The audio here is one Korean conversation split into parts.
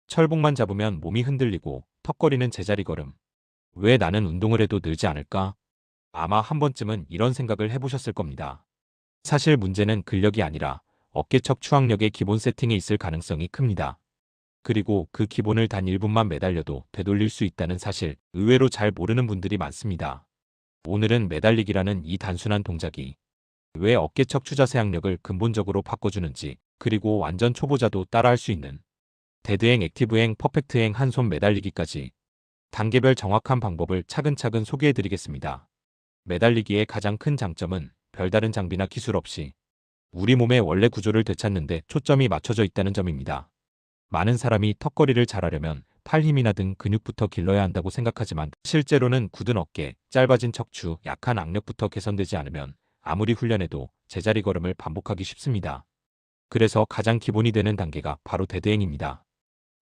철봉만 잡으면 몸이 흔들리고 턱걸이는 제자리 걸음. 왜 나는 운동을 해도 늘지 않을까? 아마 한 번쯤은 이런 생각을 해보셨을 겁니다. 사실 문제는 근력이 아니라 어깨척 추앙력의 기본 세팅에 있을 가능성이 큽니다. 그리고 그 기본을 단 1분만 매달려도 되돌릴 수 있다는 사실 의외로 잘 모르는 분들이 많습니다. 오늘은 매달리기라는 이 단순한 동작이 왜 어깨척 추자세 악력을 근본적으로 바꿔주는지, 그리고 완전 초보자도 따라할 수 있는 데드행, 액티브행, 퍼펙트행, 한 손 매달리기까지 단계별 정확한 방법을 차근차근 소개해드리겠습니다. 매달리기의 가장 큰 장점은 별다른 장비나 기술 없이 우리 몸의 원래 구조를 되찾는데 초점이 맞춰져 있다는 점입니다. 많은 사람이 턱걸이를 잘하려면 팔 힘이나 등 근육부터 길러야 한다고 생각하지만, 실제로는 굳은 어깨, 짧아진 척추, 약한 악력부터 개선되지 않으면 아무리 훈련해도 제자리 걸음을 반복하기 쉽습니다. 그래서 가장 기본이 되는 단계가 바로 데드행입니다.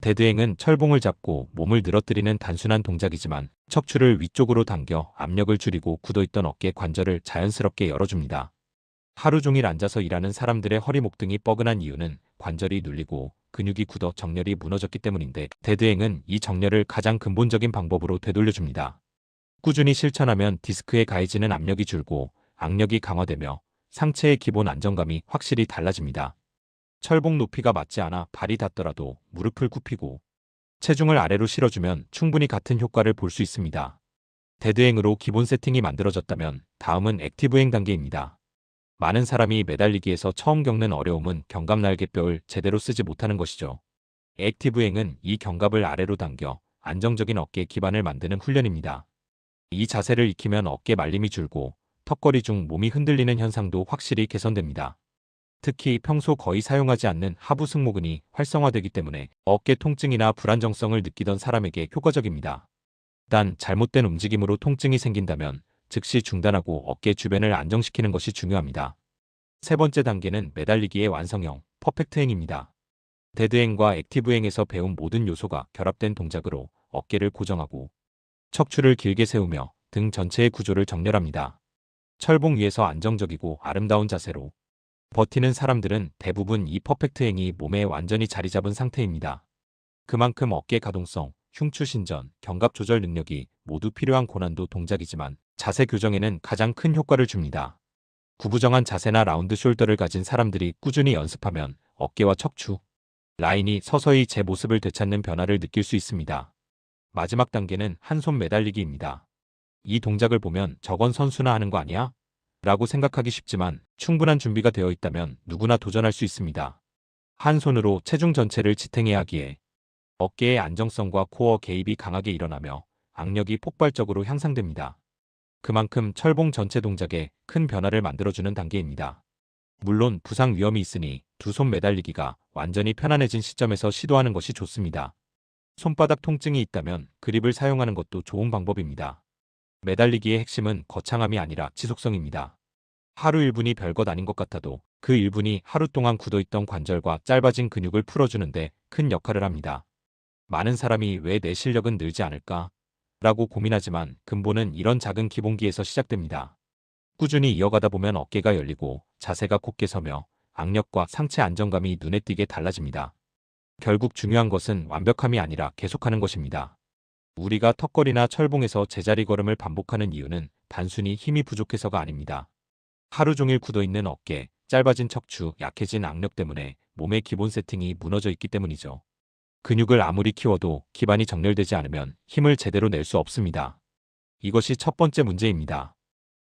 데드행은 철봉을 잡고 몸을 늘어뜨리는 단순한 동작이지만, 척추를 위쪽으로 당겨 압력을 줄이고 굳어있던 어깨 관절을 자연스럽게 열어줍니다. 하루 종일 앉아서 일하는 사람들의 허리, 목 등이 뻐근한 이유는 관절이 눌리고 근육이 굳어 정렬이 무너졌기 때문인데, 데드행은 이 정렬을 가장 근본적인 방법으로 되돌려줍니다. 꾸준히 실천하면 디스크에 가해지는 압력이 줄고 악력이 강화되며 상체의 기본 안정감이 확실히 달라집니다. 철봉 높이가 맞지 않아 발이 닿더라도 무릎을 굽히고 체중을 아래로 실어주면 충분히 같은 효과를 볼 수 있습니다. 데드행으로 기본 세팅이 만들어졌다면 다음은 액티브행 단계입니다. 많은 사람이 매달리기에서 처음 겪는 어려움은 견갑 날개뼈를 제대로 쓰지 못하는 것이죠. 액티브행은 이 견갑을 아래로 당겨 안정적인 어깨 기반을 만드는 훈련입니다. 이 자세를 익히면 어깨 말림이 줄고 턱걸이 중 몸이 흔들리는 현상도 확실히 개선됩니다. 특히 평소 거의 사용하지 않는 하부 승모근이 활성화되기 때문에 어깨 통증이나 불안정성을 느끼던 사람에게 효과적입니다. 단 잘못된 움직임으로 통증이 생긴다면 즉시 중단하고 어깨 주변을 안정시키는 것이 중요합니다. 세 번째 단계는 매달리기의 완성형, 퍼펙트행입니다. 데드행과 액티브행에서 배운 모든 요소가 결합된 동작으로 어깨를 고정하고 척추를 길게 세우며 등 전체의 구조를 정렬합니다. 철봉 위에서 안정적이고 아름다운 자세로 버티는 사람들은 대부분 이 퍼펙트행이 몸에 완전히 자리 잡은 상태입니다. 그만큼 어깨 가동성, 흉추 신전, 견갑 조절 능력이 모두 필요한 고난도 동작이지만 자세 교정에는 가장 큰 효과를 줍니다. 구부정한 자세나 라운드 숄더를 가진 사람들이 꾸준히 연습하면 어깨와 척추 라인이 서서히 제 모습을 되찾는 변화를 느낄 수 있습니다. 마지막 단계는 한 손 매달리기입니다. 이 동작을 보면 저건 선수나 하는 거 아니야? 라고 생각하기 쉽지만 충분한 준비가 되어 있다면 누구나 도전할 수 있습니다. 한 손으로 체중 전체를 지탱해야 하기에 어깨의 안정성과 코어 개입이 강하게 일어나며 악력이 폭발적으로 향상됩니다. 그만큼 철봉 전체 동작에 큰 변화를 만들어주는 단계입니다. 물론 부상 위험이 있으니 두 손 매달리기가 완전히 편안해진 시점에서 시도하는 것이 좋습니다. 손바닥 통증이 있다면 그립을 사용하는 것도 좋은 방법입니다. 매달리기의 핵심은 거창함이 아니라 지속성입니다. 하루 1분이 별것 아닌 것 같아도 그 1분이 하루 동안 굳어있던 관절과 짧아진 근육을 풀어주는데 큰 역할을 합니다. 많은 사람이 왜 내 실력은 늘지 않을까? 라고 고민하지만 근본은 이런 작은 기본기에서 시작됩니다. 꾸준히 이어가다 보면 어깨가 열리고 자세가 곧게 서며 악력과 상체 안정감이 눈에 띄게 달라집니다. 결국 중요한 것은 완벽함이 아니라 계속하는 것입니다. 우리가 턱걸이나 철봉에서 제자리 걸음을 반복하는 이유는 단순히 힘이 부족해서가 아닙니다. 하루 종일 굳어있는 어깨, 짧아진 척추, 약해진 악력 때문에 몸의 기본 세팅이 무너져 있기 때문이죠. 근육을 아무리 키워도 기반이 정렬되지 않으면 힘을 제대로 낼 수 없습니다. 이것이 첫 번째 문제입니다.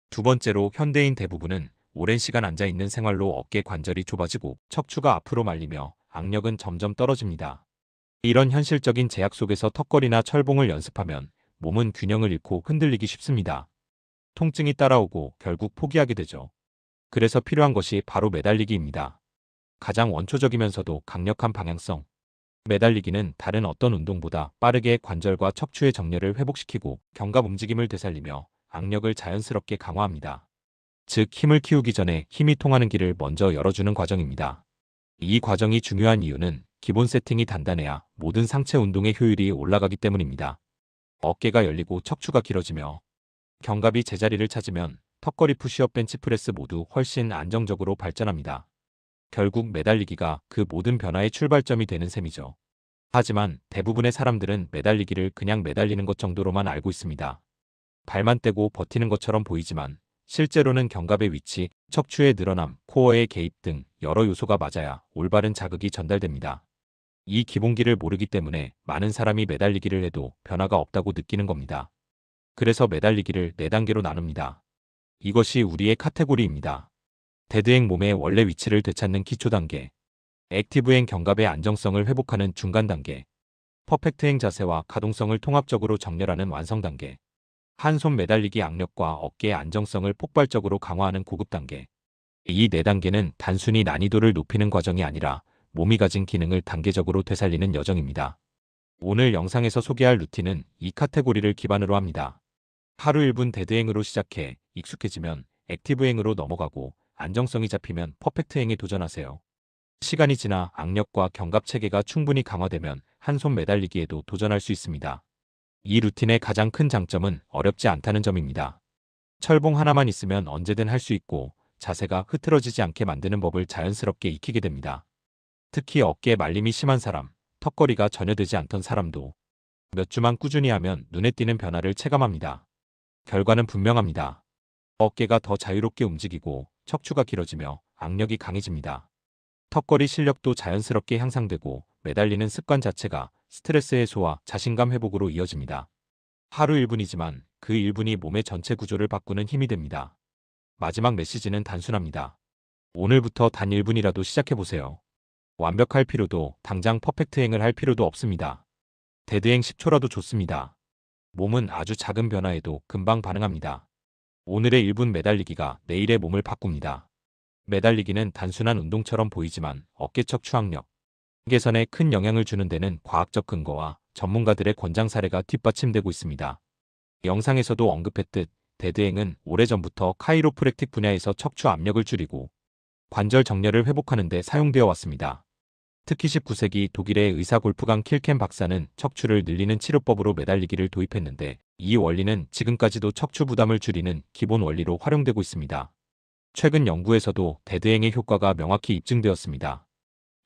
두 번째로, 현대인 대부분은 오랜 시간 앉아있는 생활로 어깨 관절이 좁아지고 척추가 앞으로 말리며 악력은 점점 떨어집니다. 이런 현실적인 제약 속에서 턱걸이나 철봉을 연습하면 몸은 균형을 잃고 흔들리기 쉽습니다. 통증이 따라오고 결국 포기하게 되죠. 그래서 필요한 것이 바로 매달리기입니다. 가장 원초적이면서도 강력한 방향성. 매달리기는 다른 어떤 운동보다 빠르게 관절과 척추의 정렬을 회복시키고 견갑 움직임을 되살리며 악력을 자연스럽게 강화합니다. 즉, 힘을 키우기 전에 힘이 통하는 길을 먼저 열어주는 과정입니다. 이 과정이 중요한 이유는 기본 세팅이 단단해야 모든 상체 운동의 효율이 올라가기 때문입니다. 어깨가 열리고 척추가 길어지며 견갑이 제자리를 찾으면 턱걸이, 푸시업, 벤치프레스 모두 훨씬 안정적으로 발전합니다. 결국 매달리기가 그 모든 변화의 출발점이 되는 셈이죠. 하지만 대부분의 사람들은 매달리기를 그냥 매달리는 것 정도로만 알고 있습니다. 발만 떼고 버티는 것처럼 보이지만 실제로는 견갑의 위치, 척추의 늘어남, 코어의 개입 등 여러 요소가 맞아야 올바른 자극이 전달됩니다. 이 기본기를 모르기 때문에 많은 사람이 매달리기를 해도 변화가 없다고 느끼는 겁니다. 그래서 매달리기를 4단계로 나눕니다. 이것이 우리의 카테고리입니다. 데드행 몸의 원래 위치를 되찾는 기초 단계, 액티브행 견갑의 안정성을 회복하는 중간 단계, 퍼펙트행 자세와 가동성을 통합적으로 정렬하는 완성 단계, 한 손 매달리기 악력과 어깨의 안정성을 폭발적으로 강화하는 고급 단계. 이 4단계는 단순히 난이도를 높이는 과정이 아니라 몸이 가진 기능을 단계적으로 되살리는 여정입니다. 오늘 영상에서 소개할 루틴은 이 카테고리를 기반으로 합니다. 하루 1분 데드행으로 시작해 익숙해지면 액티브행으로 넘어가고 안정성이 잡히면 퍼펙트행에 도전하세요. 시간이 지나 악력과 견갑 체계가 충분히 강화되면 한 손 매달리기에도 도전할 수 있습니다. 이 루틴의 가장 큰 장점은 어렵지 않다는 점입니다. 철봉 하나만 있으면 언제든 할 수 있고 자세가 흐트러지지 않게 만드는 법을 자연스럽게 익히게 됩니다. 특히 어깨에 말림이 심한 사람, 턱걸이가 전혀 되지 않던 사람도 몇 주만 꾸준히 하면 눈에 띄는 변화를 체감합니다. 결과는 분명합니다. 어깨가 더 자유롭게 움직이고 척추가 길어지며 악력이 강해집니다. 턱걸이 실력도 자연스럽게 향상되고 매달리는 습관 자체가 스트레스 해소와 자신감 회복으로 이어집니다. 하루 1분이지만 그 1분이 몸의 전체 구조를 바꾸는 힘이 됩니다. 마지막 메시지는 단순합니다. 오늘부터 단 1분이라도 시작해보세요. 완벽할 필요도 당장 퍼펙트행을 할 필요도 없습니다. 데드행 10초라도 좋습니다. 몸은 아주 작은 변화에도 금방 반응합니다. 오늘의 1분 매달리기가 내일의 몸을 바꿉니다. 매달리기는 단순한 운동처럼 보이지만 어깨 척추 악력 개선에 큰 영향을 주는 데는 과학적 근거와 전문가들의 권장 사례가 뒷받침되고 있습니다. 영상에서도 언급했듯 데드행은 오래전부터 카이로프랙틱 분야에서 척추 압력을 줄이고 관절 정렬을 회복하는 데 사용되어 왔습니다. 특히 19세기 독일의 의사 골프강 킬켄 박사는 척추를 늘리는 치료법으로 매달리기를 도입했는데 이 원리는 지금까지도 척추 부담을 줄이는 기본 원리로 활용되고 있습니다. 최근 연구에서도 데드행의 효과가 명확히 입증되었습니다.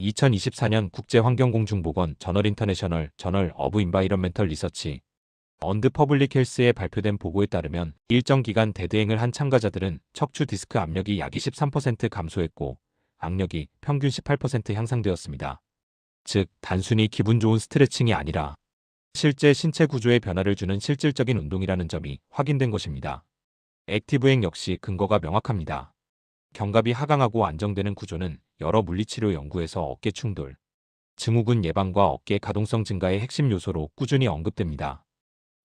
2024년 국제환경공중보건 저널 인터내셔널 저널 어브 인바이런멘털 리서치 언드 퍼블릭 헬스에 발표된 보고에 따르면 일정 기간 데드행을 한 참가자들은 척추 디스크 압력이 약 23% 감소했고 악력이 평균 18% 향상되었습니다. 즉, 단순히 기분 좋은 스트레칭이 아니라 실제 신체 구조에 변화를 주는 실질적인 운동이라는 점이 확인된 것입니다. 액티브행 역시 근거가 명확합니다. 견갑이 하강하고 안정되는 구조는 여러 물리치료 연구에서 어깨 충돌, 증후군 예방과 어깨 가동성 증가의 핵심 요소로 꾸준히 언급됩니다.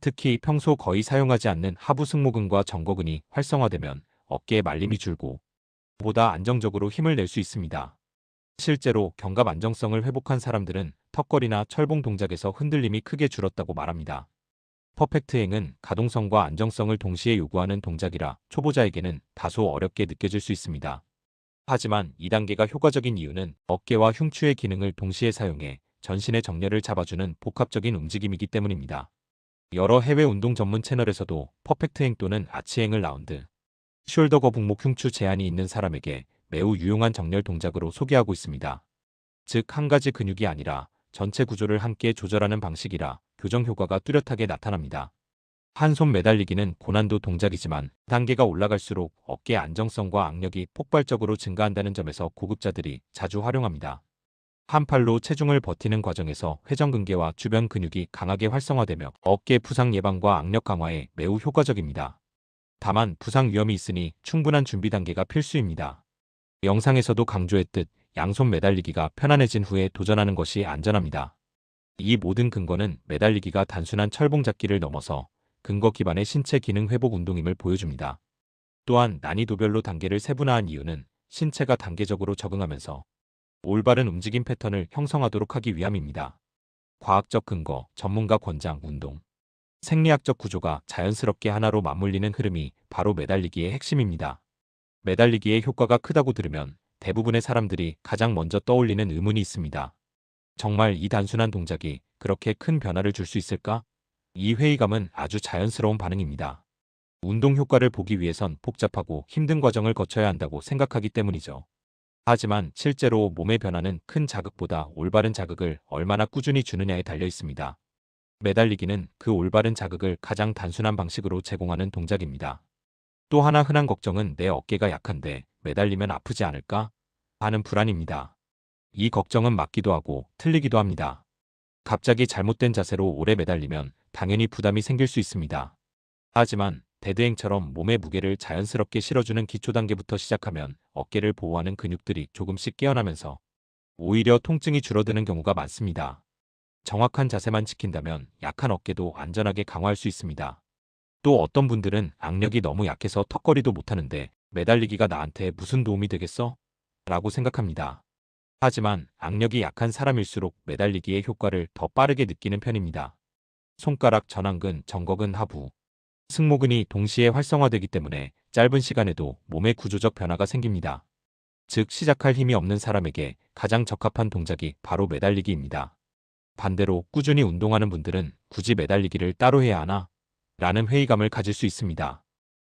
특히 평소 거의 사용하지 않는 하부 승모근과 정거근이 활성화되면 어깨의 말림이 줄고 보다 안정적으로 힘을 낼 수 있습니다. 실제로 견갑 안정성을 회복한 사람들은 턱걸이나 철봉 동작에서 흔들림이 크게 줄었다고 말합니다. 퍼펙트행은 가동성과 안정성을 동시에 요구하는 동작이라 초보자에게는 다소 어렵게 느껴질 수 있습니다. 하지만 2단계가 효과적인 이유는 어깨와 흉추의 기능을 동시에 사용해 전신의 정렬을 잡아주는 복합적인 움직임이기 때문입니다. 여러 해외 운동 전문 채널에서도 퍼펙트행 또는 아치행을 라운드, 숄더 거북목 흉추 제한이 있는 사람에게 매우 유용한 정렬 동작으로 소개하고 있습니다. 즉, 한 가지 근육이 아니라 전체 구조를 함께 조절하는 방식이라 교정 효과가 뚜렷하게 나타납니다. 한 손 매달리기는 고난도 동작이지만 단계가 올라갈수록 어깨 안정성과 악력이 폭발적으로 증가한다는 점에서 고급자들이 자주 활용합니다. 한 팔로 체중을 버티는 과정에서 회전근개와 주변 근육이 강하게 활성화되며 어깨 부상 예방과 악력 강화에 매우 효과적입니다. 다만 부상 위험이 있으니 충분한 준비 단계가 필수입니다. 영상에서도 강조했듯 양손 매달리기가 편안해진 후에 도전하는 것이 안전합니다. 이 모든 근거는 매달리기가 단순한 철봉 잡기를 넘어서 근거 기반의 신체 기능 회복 운동임을 보여줍니다. 또한 난이도별로 단계를 세분화한 이유는 신체가 단계적으로 적응하면서 올바른 움직임 패턴을 형성하도록 하기 위함입니다. 과학적 근거, 전문가 권장, 운동, 생리학적 구조가 자연스럽게 하나로 맞물리는 흐름이 바로 매달리기의 핵심입니다. 매달리기의 효과가 크다고 들으면 대부분의 사람들이 가장 먼저 떠올리는 의문이 있습니다. 정말 이 단순한 동작이 그렇게 큰 변화를 줄 수 있을까? 이 회의감은 아주 자연스러운 반응입니다. 운동 효과를 보기 위해선 복잡하고 힘든 과정을 거쳐야 한다고 생각하기 때문이죠. 하지만 실제로 몸의 변화는 큰 자극보다 올바른 자극을 얼마나 꾸준히 주느냐에 달려 있습니다. 매달리기는 그 올바른 자극을 가장 단순한 방식으로 제공하는 동작입니다. 또 하나 흔한 걱정은 내 어깨가 약한데 매달리면 아프지 않을까? 하는 불안입니다. 이 걱정은 맞기도 하고 틀리기도 합니다. 갑자기 잘못된 자세로 오래 매달리면 당연히 부담이 생길 수 있습니다. 하지만 데드행처럼 몸의 무게를 자연스럽게 실어주는 기초 단계부터 시작하면 어깨를 보호하는 근육들이 조금씩 깨어나면서 오히려 통증이 줄어드는 경우가 많습니다. 정확한 자세만 지킨다면 약한 어깨도 안전하게 강화할 수 있습니다. 또 어떤 분들은 악력이 너무 약해서 턱걸이도 못하는데 매달리기가 나한테 무슨 도움이 되겠어? 라고 생각합니다. 하지만 악력이 약한 사람일수록 매달리기의 효과를 더 빠르게 느끼는 편입니다. 손가락 전완근, 정거근 하부, 승모근이 동시에 활성화되기 때문에 짧은 시간에도 몸의 구조적 변화가 생깁니다. 즉 시작할 힘이 없는 사람에게 가장 적합한 동작이 바로 매달리기입니다. 반대로 꾸준히 운동하는 분들은 굳이 매달리기를 따로 해야 하나? 라는 회의감을 가질 수 있습니다.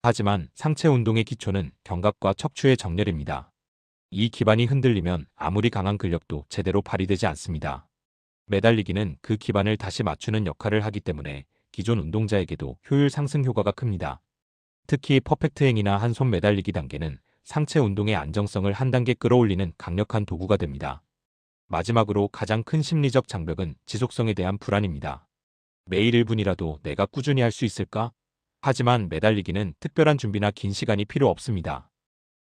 하지만 상체 운동의 기초는 견갑과 척추의 정렬입니다. 이 기반이 흔들리면 아무리 강한 근력도 제대로 발휘되지 않습니다. 매달리기는 그 기반을 다시 맞추는 역할을 하기 때문에 기존 운동자에게도 효율 상승 효과가 큽니다. 특히 퍼펙트 행이나 한 손 매달리기 단계는 상체 운동의 안정성을 한 단계 끌어올리는 강력한 도구가 됩니다. 마지막으로 가장 큰 심리적 장벽은 지속성에 대한 불안입니다. 매일 1분이라도 내가 꾸준히 할 수 있을까? 하지만 매달리기는 특별한 준비나 긴 시간이 필요 없습니다.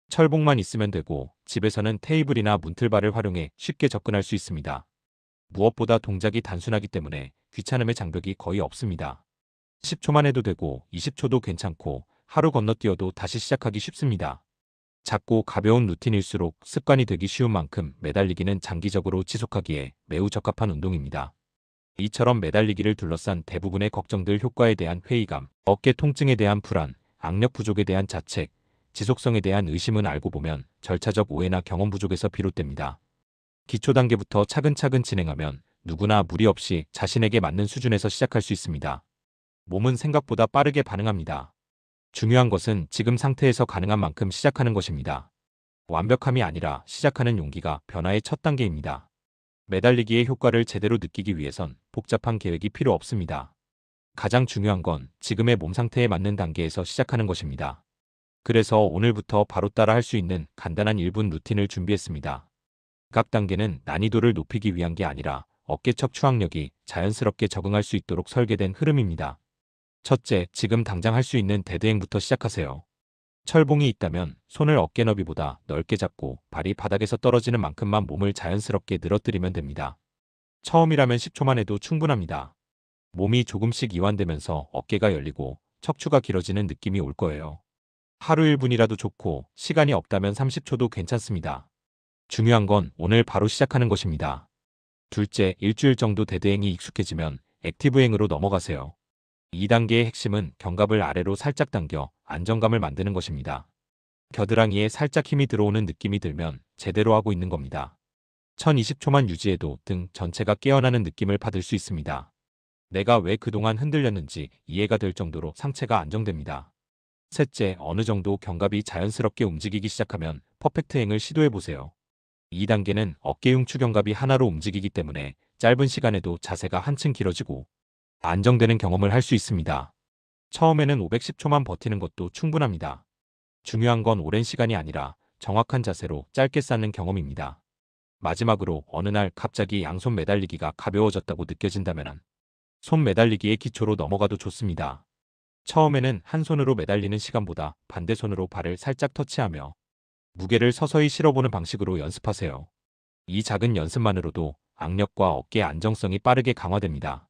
철봉만 있으면 되고 집에서는 테이블이나 문틀바를 활용해 쉽게 접근할 수 있습니다. 무엇보다 동작이 단순하기 때문에 귀찮음의 장벽이 거의 없습니다. 10초만 해도 되고 20초도 괜찮고 하루 건너뛰어도 다시 시작하기 쉽습니다. 작고 가벼운 루틴일수록 습관이 되기 쉬운 만큼 매달리기는 장기적으로 지속하기에 매우 적합한 운동입니다. 이처럼 매달리기를 둘러싼 대부분의 걱정들 효과에 대한 회의감, 어깨 통증에 대한 불안, 악력 부족에 대한 자책, 지속성에 대한 의심은 알고 보면 절차적 오해나 경험 부족에서 비롯됩니다. 기초 단계부터 차근차근 진행하면 누구나 무리 없이 자신에게 맞는 수준에서 시작할 수 있습니다. 몸은 생각보다 빠르게 반응합니다. 중요한 것은 지금 상태에서 가능한 만큼 시작하는 것입니다. 완벽함이 아니라 시작하는 용기가 변화의 첫 단계입니다. 매달리기의 효과를 제대로 느끼기 위해선 복잡한 계획이 필요 없습니다. 가장 중요한 건 지금의 몸 상태에 맞는 단계에서 시작하는 것입니다. 그래서 오늘부터 바로 따라 할 수 있는 간단한 1분 루틴을 준비했습니다. 각 단계는 난이도를 높이기 위한 게 아니라 어깨 척추 항력이 자연스럽게 적응할 수 있도록 설계된 흐름입니다. 첫째, 지금 당장 할 수 있는 데드행부터 시작하세요. 철봉이 있다면 손을 어깨 너비보다 넓게 잡고 발이 바닥에서 떨어지는 만큼만 몸을 자연스럽게 늘어뜨리면 됩니다. 처음이라면 10초만 해도 충분합니다. 몸이 조금씩 이완되면서 어깨가 열리고 척추가 길어지는 느낌이 올 거예요. 하루 1분이라도 좋고 시간이 없다면 30초도 괜찮습니다. 중요한 건 오늘 바로 시작하는 것입니다. 둘째, 일주일 정도 데드행이 익숙해지면 액티브행으로 넘어가세요. 2단계의 핵심은 견갑을 아래로 살짝 당겨 안정감을 만드는 것입니다. 겨드랑이에 살짝 힘이 들어오는 느낌이 들면 제대로 하고 있는 겁니다. 1020초만 유지해도 등 전체가 깨어나는 느낌을 받을 수 있습니다. 내가 왜 그동안 흔들렸는지 이해가 될 정도로 상체가 안정됩니다. 셋째, 어느 정도 견갑이 자연스럽게 움직이기 시작하면 퍼펙트 행을 시도해보세요. 2단계는 어깨 흉추 견갑이 하나로 움직이기 때문에 짧은 시간에도 자세가 한층 길어지고 안정되는 경험을 할 수 있습니다. 처음에는 510초만 버티는 것도 충분합니다. 중요한 건 오랜 시간이 아니라 정확한 자세로 짧게 쌓는 경험입니다. 마지막으로 어느 날 갑자기 양손 매달리기가 가벼워졌다고 느껴진다면 손 매달리기의 기초로 넘어가도 좋습니다. 처음에는 한 손으로 매달리는 시간보다 반대 손으로 발을 살짝 터치하며 무게를 서서히 실어보는 방식으로 연습하세요. 이 작은 연습만으로도 악력과 어깨 안정성이 빠르게 강화됩니다.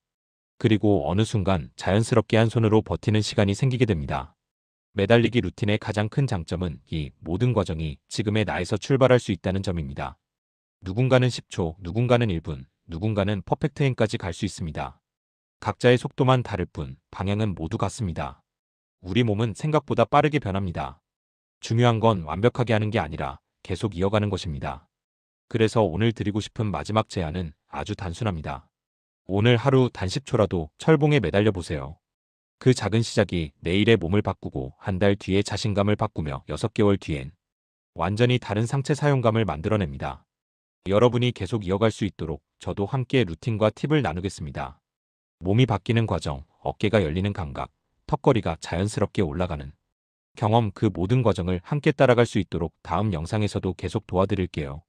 그리고 어느 순간 자연스럽게 한 손으로 버티는 시간이 생기게 됩니다. 매달리기 루틴의 가장 큰 장점은 이 모든 과정이 지금의 나에서 출발할 수 있다는 점입니다. 누군가는 10초, 누군가는 1분, 누군가는 퍼펙트 행까지 갈 수 있습니다. 각자의 속도만 다를 뿐 방향은 모두 같습니다. 우리 몸은 생각보다 빠르게 변합니다. 중요한 건 완벽하게 하는 게 아니라 계속 이어가는 것입니다. 그래서 오늘 드리고 싶은 마지막 제안은 아주 단순합니다. 오늘 하루 단 10초라도 철봉에 매달려 보세요. 그 작은 시작이 내일의 몸을 바꾸고 한 달 뒤에 자신감을 바꾸며 6개월 뒤엔 완전히 다른 상체 사용감을 만들어냅니다. 여러분이 계속 이어갈 수 있도록 저도 함께 루틴과 팁을 나누겠습니다. 몸이 바뀌는 과정, 어깨가 열리는 감각, 턱걸이가 자연스럽게 올라가는 경험, 그 모든 과정을 함께 따라갈 수 있도록 다음 영상에서도 계속 도와드릴게요.